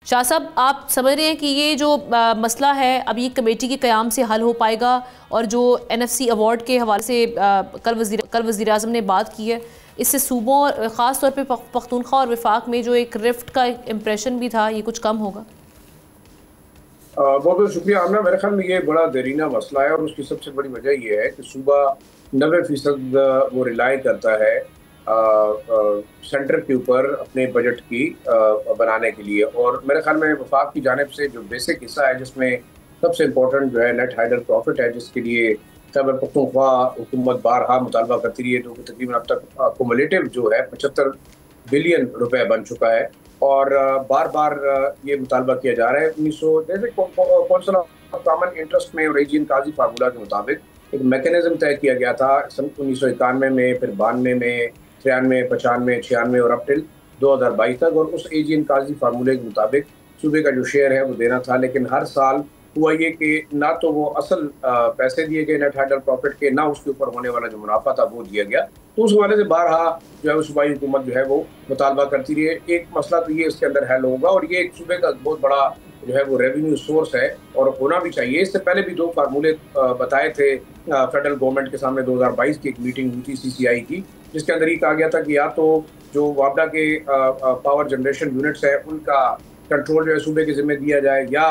शाह साहब, आप समझ रहे हैं कि ये जो मसला है अब ये कमेटी के क़याम से हल हो पाएगा, और जो NFC अवार्ड के हवाले से कल वज़ीर आज़म ने बात की है, इससे सूबों ख़ास तौर पे पख्तूनख्वा और वफाक में जो एक रिफ्ट का इम्प्रेशन भी था, ये कुछ कम होगा? बहुत बहुत शुक्रिया आमना। मेरे ख्याल में ये बड़ा देरीना मसला है और उसकी सबसे बड़ी वजह ये है कि सूबा 90% वो रिलाई करता है सेंटर के ऊपर अपने बजट की बनाने के लिए। और मेरे ख्याल में वफाक की जानिब से जो बेसिक हिस्सा है जिसमें सबसे इम्पोर्टेंट जो है नेट हाइडल प्रॉफिट है, जिसके लिए खैबर पख्तूनख्वा हुकूमत बारहा मुतालबा करती रही है, जो कि तकरीबन अब तक कुमुलेटिव जो है 75 बिलियन रुपए बन चुका है। और बार बार ये मुतालबा किया जा रहा है। 1900 जैसे कौंसिल ऑफ कॉमन इंटरेस्ट में और एजीएन काजी फार्मूला के मुताबिक एक मैकेनिज्म तय किया गया था 1991 में, फिर 92 में, 93, 95, 96 और अब टिल 2022 तक। और उस एजीएन काजी फार्मूले के मुताबिक सूबे का जो शेयर है वो देना था, लेकिन हर साल हुआ ये कि ना तो वो असल पैसे दिए गए नेट हाइडल प्रॉफिट के, ना उसके ऊपर होने वाला जो मुनाफा था वो दिया गया। तो उस हवाले से बारहा जो है सूबाई हुकूमत जो है वो मुतालबा करती रही है। एक मसला तो ये इसके अंदर हल होगा, और ये एक सूबे का बहुत बड़ा जो है वो रेवेन्यू सोर्स है और होना भी चाहिए। इससे पहले भी 2 फार्मूले बताए थे फेडरल गवर्नमेंट के सामने। 2022 की एक मीटिंग हुई थी CCI की, जिसके अंदर ये कहा गया था कि या तो जो वापडा के पावर जनरेशन यूनिट्स है उनका कंट्रोल जो है सूबे के जिम्मे दिया जाए, या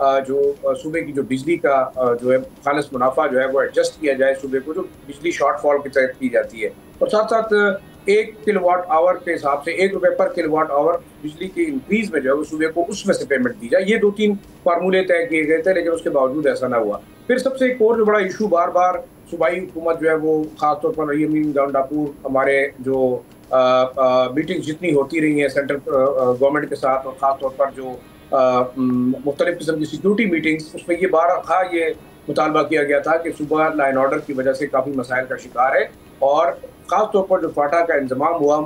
जो सूबे की जो बिजली का जो है खालिस मुनाफा जो है वो एडजस्ट किया जाए सूबे को, जो बिजली शॉर्टफॉल के तहत की जाती है। और साथ साथ 1 किलोवाट आवर के हिसाब से 1 रुपये पर किलोवाट आवर बिजली की इंक्रीज में जो है वो सूबे को उसमें से पेमेंट दी जाए। ये 2-3 फार्मूले तय किए गए थे, लेकिन उसके बावजूद ऐसा ना हुआ। फिर सबसे एक और जो बड़ा इशू बार बार सूबाई हुकूमत जो है वो खासतौर पर यमीन गाउंडापुर हमारे जो मीटिंग जितनी होती रही हैं सेंट्रल गवर्नमेंट के साथ, और ख़ास तौर पर जो मुख्तलिफ किस्म की सिक्योरिटी मीटिंग्स, उसमें ये बारहा ये मुतालबा किया गया था कि सूबा लाइन ऑर्डर की वजह से काफ़ी मसाइल का शिकार है। और ख़ास तौर पर जो फाटा का इंतजाम हुआ,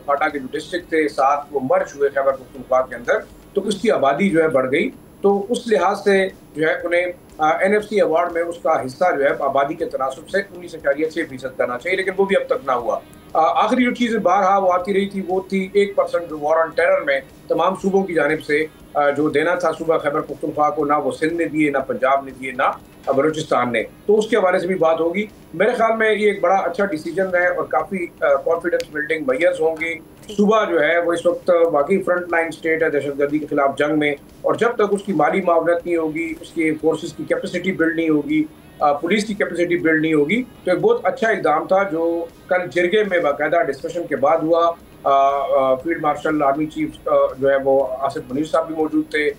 फाटा के जो डिस्ट्रिक्ट थे 7 वो मर्ज हुए खैबर पख्तूनख्वा के अंदर, तो उसकी आबादी जो है बढ़ गई। तो उस लिहाज से जो है उन्हें NFC अवार्ड में उसका हिस्सा जो है आबादी के तनासब से 19.6% करना चाहिए, लेकिन वो भी अब तक ना हुआ। आखिरी जो चीज़ बारहा वो आती रही थी वो थी 1% जो वॉर ऑन टेरर में तमाम सूबों की जानिब से जो देना था सूबा खैबर पख्तूनख्वा को, ना वो सिंध ने दिए, ना पंजाब ने दिए, ना बलूचिस्तान ने। तो उसके हवाले से भी बात होगी। मेरे ख्याल में ये एक बड़ा अच्छा डिसीजन है और काफ़ी कॉन्फिडेंस बिल्डिंग मैयर्स होंगी। सूबा जो है वो इस वक्त वाकई फ्रंट लाइन स्टेट है दहशतगर्दी के खिलाफ जंग में, और जब तक उसकी माली मावनत नहीं होगी, उसकी फोर्सेस की कैपेसिटी बिल्ड नहीं होगी, पुलिस की कैपेसिटी बिल्ड नहीं होगी, तो एक बहुत अच्छा इकदाम था जो कल जिरगे में बाकायदा डिस्कशन के बाद हुआ। फील्ड मार्शल आर्मी चीफ जो है वो आसिफ मुनीर साहब भी मौजूद थे।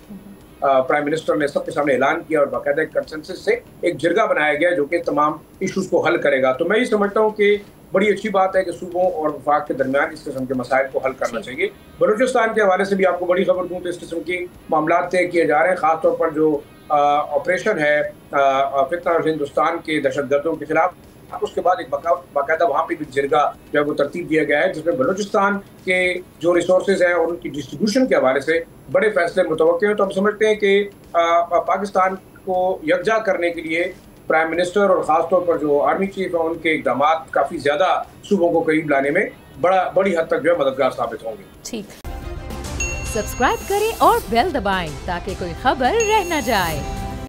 प्राइम मिनिस्टर ने सबके सामने ऐलान किया और बाकायदा कंसेंसस से एक जिरगा बनाया गया जो कि तमाम इशूज़ को हल करेगा। तो मैं ये समझता हूँ कि बड़ी अच्छी बात है कि सूबों और वफाक के दरमियान इस किस्म के मसाइल को हल करना चाहिए। बलूचिस्तान के हवाले से भी आपको बड़ी खबर दूँ तो इस किस्म के मामला तय किए जा रहे हैं, ख़ासतौर पर जो ऑपरेशन है फितना और हिंदुस्तान के दहशतगर्दों के खिलाफ। उसके बाद एक बाकायदा वहाँ पे भी जिरगा जो है वो तरतीब दिया गया है, जिसमें बलूचिस्तान के जो रिसोर्सेज हैं और उनकी डिस्ट्रीब्यूशन के हवाले से बड़े फैसले मुतवक्किल हैं। तो हम समझते हैं कि पाकिस्तान को यकजा करने के लिए प्राइम मिनिस्टर और ख़ासतौर पर जो आर्मी चीफ हैं उनके इक़दाम काफ़ी ज़्यादा सूबों को करीब लाने में बड़ी हद तक जो है मददगार साबित होंगे। ठीक, सब्सक्राइब करें और बेल दबाएं ताकि कोई खबर रह न जाए।